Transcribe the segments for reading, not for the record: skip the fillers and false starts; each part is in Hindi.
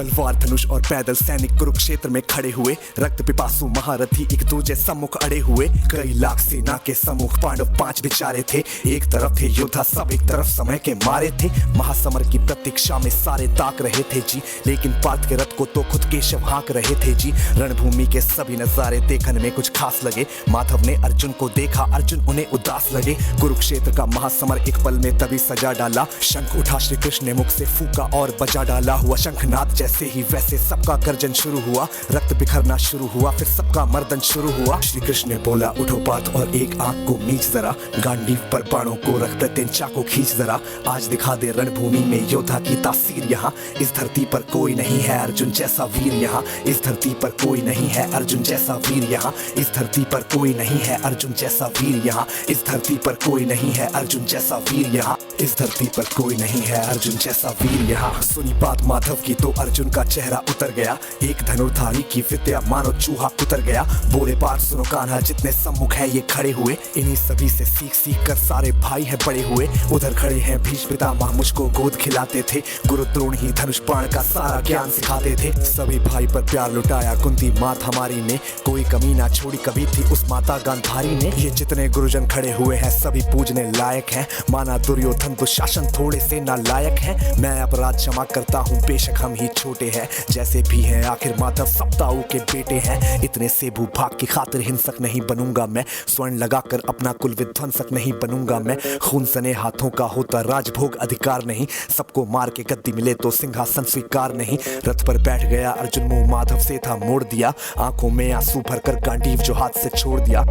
तलवार धनुष और पैदल सैनिक कुरुक्षेत्र में खड़े हुए। रक्त पिपासु महारथी एक दूजे सम्मुख अड़े हुए। कई लाख सेना के सम्मुख पांडव 5 बेचारे थे। एक तरफ थे योद्धा सब, एक तरफ समय के मारे थे। महासमर की प्रतीक्षा में सारे ताक रहे थे जी, लेकिन पार्थ के रथ को तो खुद केशव हाँक रहे थे जी। रणभूमि के सभी नजारे देखने में कुछ खास लगे। माधव ने अर्जुन को देखा, अर्जुन उन्हें उदास लगे। कुरुक्षेत्र का महासमर एक पल में तभी सजा डाला। शंख उठा श्री कृष्ण ने मुख से फूका और बजा डाला। हुआ शंखनाद जैसे ही वैसे सबका गर्जन शुरू हुआ। रक्त बिखरना शुरू हुआ, फिर सबका मर्दन शुरू हुआ। श्री कृष्ण ने बोला उठो पार्थ और एक आंख को मीच जरा। गांडीव पर बाणों को रख प्रत्येक चाकू खींच जरा। आज दिखा दे रणभूमि में योद्धा की तासीर यहाँ। इस धरती पर कोई नहीं है अर्जुन जैसा वीर यहाँ। इस धरती पर कोई नहीं है अर्जुन जैसा वीर यहाँ। इस धरती पर कोई नहीं है अर्जुन जैसा वीर यहाँ। इस धरती पर कोई नहीं है अर्जुन जैसा वीर यहाँ। इस धरती पर कोई नहीं है अर्जुन जैसा वीर यहाँ। सुनी बात माधव की तो अर्जुन का चेहरा उतर गया। एक धनुर्धारी की विद्या मानो चूहा उतर गया। बोले पार्थ सुनो कान्हा, जितने सम्मुख है ये खड़े हुए, इन्हीं सभी से सीख सीख कर सारे भाई है बड़े हुए। उधर खड़े हैं भीष्म पितामह, मुझको गोद खिलाते थे। गुरु द्रोण ही धनुष बाण का सारा ज्ञान सिखाते थे। सभी भाई पर प्यार लुटाया कुंती मात हमारी ने। कोई कमी ना छोड़ी कभी थी उस माता गांधारी ने। ये जितने गुरुजन खड़े हुए हैं सभी पूजने लायक हैं। माना दुर्योधन दुशासन थोड़े से नालायक हैं। मैं अपराध क्षमा करता हूँ बेशक हम ही छोटे हैं। जैसे भी हैं आखिर माधव सप्ताऊ के बेटे हैं। इतने से भूभाग की खातिर हिंसक नहीं बनूंगा मैं। स्वर्ण लगाकर अपना कुल विध्वंसक नहीं बनूंगा मैं। खून सने हाथों का होता राजभोग अधिकार नहीं। सबको मार के गद्दी मिले तो सिंहासन स्वीकार नहीं। रथ पर बैठ गया अर्जुन, मुंह माधव से था मोड़ दिया। आंखों में आंसू भरकर गांडीव जो हाथ से छोड़ दिया।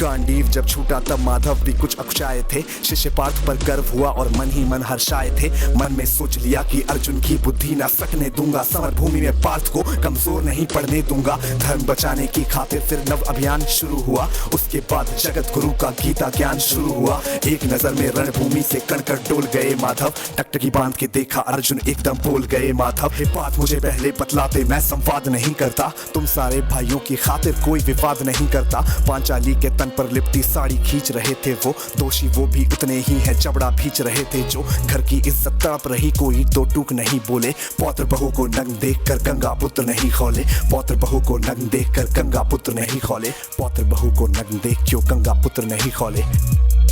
गांडीव जब छूटा तब माधव भी कुछ अकुचाए थे। शिष्य पार्थ पर गर्व हुआ और मन ही मन हर्षाए थे। मन में सोच लिया कि अर्जुन की बुद्धि ना सकने दूंगा। समर भूमि में पार्थ को कमजोर नहीं पड़ने दूंगा। धर्म बचाने की खातिर फिर नव अभियान शुरू हुआ। उसके बाद जगत गुरु का गीता ज्ञान शुरू हुआ। एक नजर में रणभूमि से कणकण डोल गए माधव। टकटकी बांध के देखा अर्जुन एकदम बोल गए माधव। हे पार्थ मुझे पहले बतलाते, मैं संवाद नहीं करता। तुम सारे भाइयों की खातिर कोई विवाद नहीं करता। पांचाली के तन पर लिपटी साड़ी खींच रहे थे वो। दोषी वो भी उतने ही है, जबड़ा भींच रहे थे जो। घर की इज्जत तड़प रही, कोई तो टूक नहीं बोले। पौत्र बहू को नग्न देखकर गंगा पुत्र नहीं खौले। पौत्र बहू को नग्न देखकर गंगा पुत्र नहीं खौले। पौत्र बहू को नग्न देख क्यों गंगा पुत्र नहीं खौले।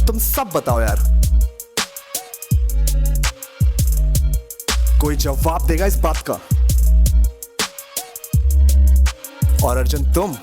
तुम सब बताओ यार, कोई जवाब देगा इस बात का? और अर्जुन तुम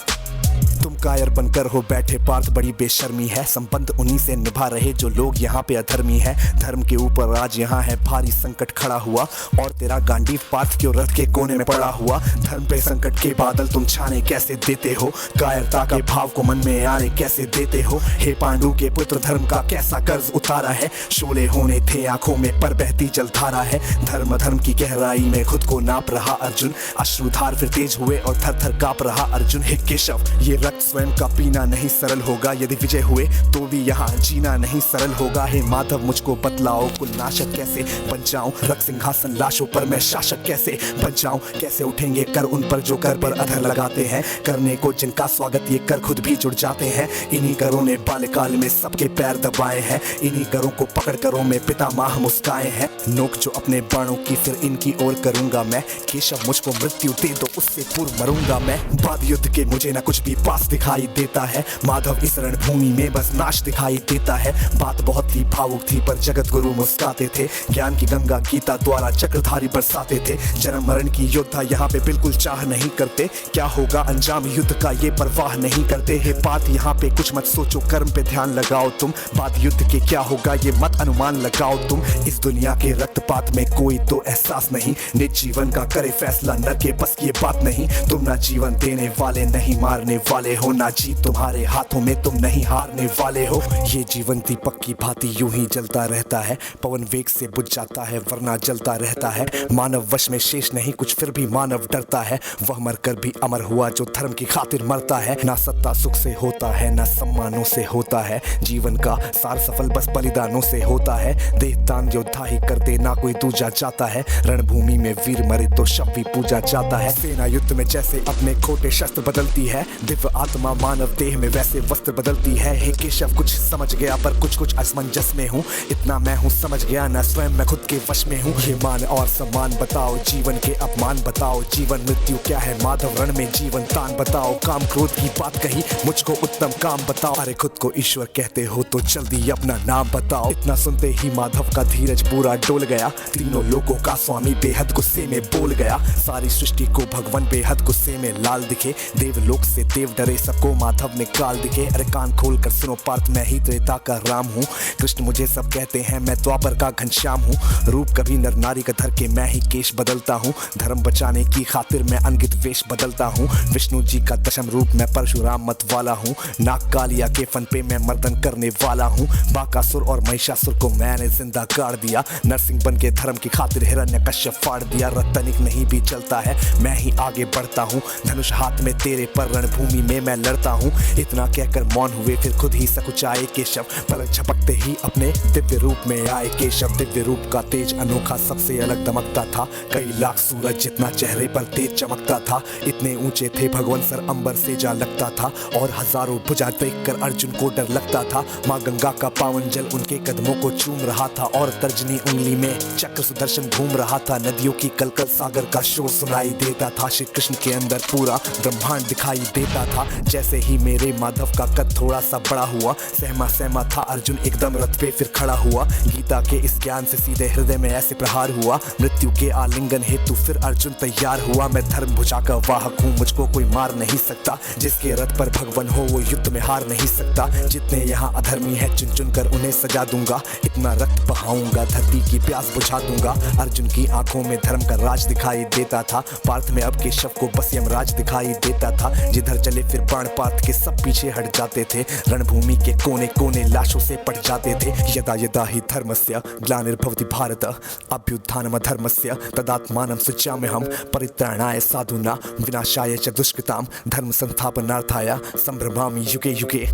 कायर बनकर हो बैठे पार्थ, बड़ी बेशर्मी है। संबंध उन्हीं से निभा रहे जो लोग यहाँ पे अधर्मी है। धर्म के ऊपर आज यहाँ है भारी संकट खड़ा हुआ। और तेरा गांडीव पार्थ क्यों रथ के कोने में पड़ा हुआ। धर्म पे संकट के बादल तुम छाने कैसे देते हो। कायरता के भाव को मन में आने कैसे देते हो। हे पांडु के पुत्र, धर्म का कैसा कर्ज उतारा है। शोले होने थे आंखों में पर बहती जलधारा है। धर्म धर्म की गहराई में खुद को नाप रहा अर्जुन। अश्रुधार फिर तेज हुए और थर थर कांप रहा अर्जुन। हे केशव, ये रक्त स्वयं का पीना नहीं सरल होगा। यदि विजय हुए तो भी यहाँ जीना नहीं सरल होगा। हे माधव मुझको बतलाओ, कुल नाशक कैसे बन जाऊं। रक्त सिंहासन लाशों पर मैं शासक कैसे बन जाऊं। कैसे उठेंगे कर उन पर जो कर पर अधर लगाते हैं। करने को जिनका स्वागत ये कर खुद भी जुड़ जाते हैं। इन्हीं करों ने बाल्यकाल में सबके पैर दबाए हैं। इन्हीं करों को पकड़ करों में पितामह मुस्काए हैं। नोक जो अपने बाणों की फिर इनकी ओर करूंगा मैं। केशव मुझको मृत्यु दे दो, उससे पूर्व मरूंगा मैं। बाद युद्ध के मुझे न कुछ भी पास दिखाई देता है। माधव इस रणभूमि में बस नाश दिखाई देता है। बात बहुत ही भावुक थी पर जगत गुरु मुस्काते थे। ज्ञान की गंगा गीता द्वारा चक्रधारी बरसाते थे। जन्म मरण की योद्धा यहाँ पे बिल्कुल चाह नहीं करते। क्या होगा अंजाम युद्ध का ये परवाह नहीं करते। हे पार्थ यहाँ पे कुछ मत सोचो, कर्म पे ध्यान लगाओ तुम। बाद युद्ध के क्या होगा ये मत अनुमान लगाओ तुम। इस दुनिया के रक्तपात में कोई तो एहसास नहीं। निज जीवन का करे फैसला नर के बस ये बात नहीं। तुम ना जीवन देने वाले नहीं मारने वाले हो। ना जीत तुम्हारे हाथों में, तुम नहीं हारने वाले हो। ये जीवन दीपक की भांति यूं ही जलता रहता है। पवन वेग से बुझ जाता है वरना जलता रहता है। मानव वश में शेष नहीं कुछ, फिर भी मानव डरता है। वह मरकर भी अमर हुआ जो धर्म की खातिर मरता है। ना सत्ता सुख से होता है, ना सम्मानों से होता है। जीवन का सार सफल बस बलिदानों से होता है। देहदान योद्धा ही करते, ना कोई दूजा जाता है। रणभूमि में वीर मरे तो शव भी पूजा जाता है। सेना युद्ध में जैसे अपने खोटे शस्त्र बदलती है। दिव्य आत्मा आत्मा मानव देह में वैसे वस्त्र बदलती है। हे केशव कुछ समझ गया पर कुछ कुछ असमंजस में हूँ। इतना मैं हूँ समझ गया ना स्वयं मैं खुद के वश में हूँ। ये मान और सम्मान बताओ, जीवन के अपमान बताओ, जीवन मृत्यु क्या है माधव रण में जीवन तान बताओ। काम क्रोध की बात कही मुझको उत्तम काम बताओ। अरे खुद को ईश्वर कहते हो तो जल्दी अपना नाम बताओ। इतना सुनते ही माधव का धीरज पूरा डोल गया। तीनों लोगों का स्वामी बेहद गुस्से में बोल गया। सारी सृष्टि को भगवान बेहद गुस्से में लाल दिखे। देवलोक से देव डरे सबको माधव ने काल दिखे। अरे कान खोल कर सुनो पार्थ मैं ही त्रेता का राम हूँ। कृष्ण मुझे सब कहते हैं मैं द्वापर का घनश्याम हूँ। रूप कभी नर नारी का धर के मैं ही केश बदलता हूँ। धर्म बचाने की खातिर मैं अनगित वेश बदलता हूँ। विष्णु जी का दशम रूप मैं परशुराम मत वाला हूँ। नाग कालिया के फन पे मैं मर्दन करने वाला हूँ। बाकासुर और महिषासुर को मैंने जिंदा गाड़ दिया। नरसिंह बन के धर्म की खातिर हिरण्यकश्यप फाड़ दिया। रतनिक नहीं भी चलता है मैं ही आगे बढ़ता हूँ। धनुष हाथ में तेरे पर रणभूमि में मैं लड़ता हूँ। इतना कहकर मौन हुए फिर खुद ही सकुचाए केशव। पलक झपकते ही अपने दिव्य रूप में आए केशव। दिव्य रूप का तेज अनोखा सबसे अलग दमकता था। कई लाख सूरज जितना चेहरे पर तेज चमकता था। इतने ऊंचे थे भगवान सर अंबर से जा लगता था। और हजारों भुजा देखकर अर्जुन को डर लगता था। माँ गंगा का पावन जल उनके कदमों को चूम रहा था। और तर्जनी उंगली में चक्र सुदर्शन घूम रहा था। नदियों की कलकल सागर का शोर सुनाई देता था। श्री कृष्ण के अंदर पूरा ब्रह्मांड दिखाई देता था। जैसे ही मेरे माधव का कद थोड़ा सा बड़ा हुआ, सहमा सहमा था अर्जुन एकदम रथ पे फिर खड़ा हुआ। गीता के इस ज्ञान से सीधे हृदय में ऐसे प्रहार हुआ। मृत्यु के आलिंगन हेतु फिर अर्जुन तैयार हुआ। मैं धर्म भुजा का वाहक हूँ, मुझको कोई मार नहीं सकता। जिसके रथ पर भगवान हो वो युद्ध में हार नहीं सकता। जितने यहाँ अधर्मी है चुन चुन कर उन्हें सजा दूंगा। इतना रक्त बहाऊंगा धरती की प्यास बुझा दूंगा। अर्जुन की आंखों में धर्म का राज दिखाई देता था। पार्थ में अब केशव को बस यमराज दिखाई देता था। जिधर चले फिर बाण पार्थ के सब पीछे हट जाते थे। रणभूमि के कोने कोने लाशों से पट जाते थे। यदा यदा ही धर्मस्य ग्लानिर्भवति भारत अभ्युत्थानमधर्मस्य तदात्मानं सृजाम्यहं परित्राणाय साधूनां विनाशाय च दुष्कृतां धर्म संस्थापनार्थाय संभ्रमामि युगे युगे।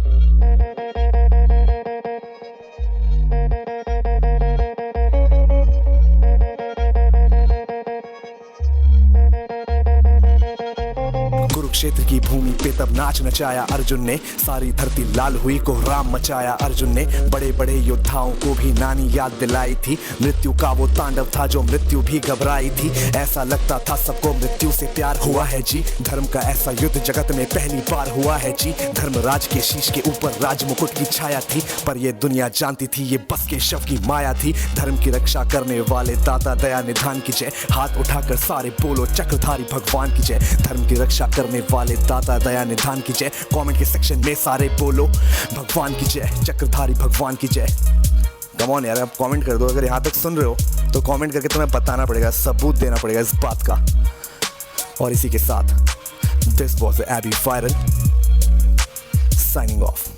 कुरुक्षेत्र की भूमि पे तब नाच नचाया अर्जुन ने। सारी धरती लाल हुई कोहराम मचाया अर्जुन ने। बड़े बड़े योद्धाओं को भी नानी याद दिलाई थी। मृत्यु का वो तांडव था जो मृत्यु भी घबराई थी। ऐसा लगता था सबको मृत्यु से प्यार हुआ है जी। धर्म का ऐसा युद्ध जगत में पहली बार हुआ है जी। धर्मराज के शीश के ऊपर राज मुकुट की छाया थी। पर ये दुनिया जानती थी ये बस के शव की माया थी। धर्म की रक्षा करने वाले दाता दया निधान की जय। हाथ उठाकर सारे बोलो चक्रधारी भगवान की जय। धर्म की रक्षा करने वाले दाता दया निधान की जय। कमेंट के सेक्शन में सारे बोलो भगवान की जय, चक्रधारी भगवान की जय। कम ऑन यार, आप कमेंट कर दो। अगर यहाँ तक सुन रहे हो तो कमेंट करके तुम्हें बताना पड़ेगा, सबूत देना पड़ेगा इस बात का। और इसी के साथ this was AB viral signing of.